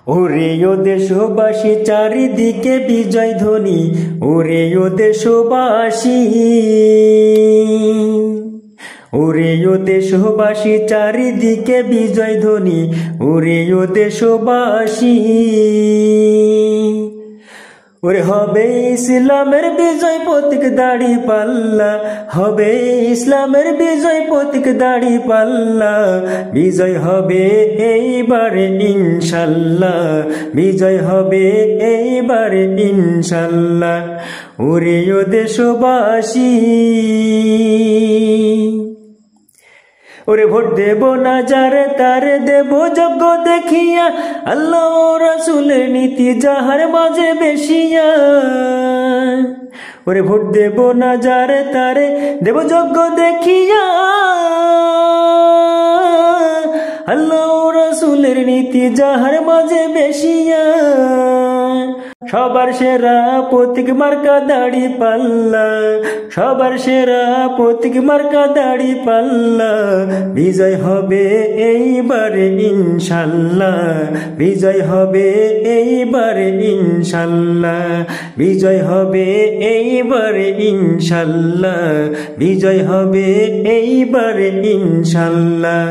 ওরে ও দেশবাসী চারিদিকে বিজয় ধ্বনি, ওরে ও দেশবাসী, ওরে ও দেশবাসী চারিদিকে বিজয় ধ্বনি, ওরে ও দেশবাসী। ওরে হবে ইসলামের বিজয় প্রতীক দাড়ি পাল্লা, হবে ইসলামের বিজয় প্রতীক দাড়ি পাল্লা, বিজয় হবে এইবারে ইনশাল্লাহ, বিজয় হবে এইবারে ইনশাল্লাহ। ওরে ও দেশবাসী, ওরে ভোট দেব না যারে তারে দেব যোগ্য দেখিয়া, আল্লাহ ও রাসূলের নীতি যাহার মাঝে বেশিয়া। ওরে ভোট দেব না যারে তারে দেব যোগ্য দেখিয়া, আল্লাহ ও রাসূলের নীতি যাহার মাঝে বেশিয়া। সবার সেরা প্রতীক মার্কা দাড়ি পাল্লা, সবার সেরা প্রতীক মার্কা দাড়ি পাল্লা, বিজয় হবে এইবারে ইনশাল্লাহ, বিজয় হবে এইবারে ইনশাল্লাহ, বিজয় হবে এইবারে ইনশাল্লাহ, বিজয় হবে এইবারে ইনশাল্লাহ।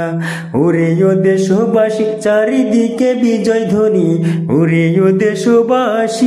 ওরে ও দেশবাসী চারিদিকে বিজয় ধ্বনি, ওরে ও দেশবাসী।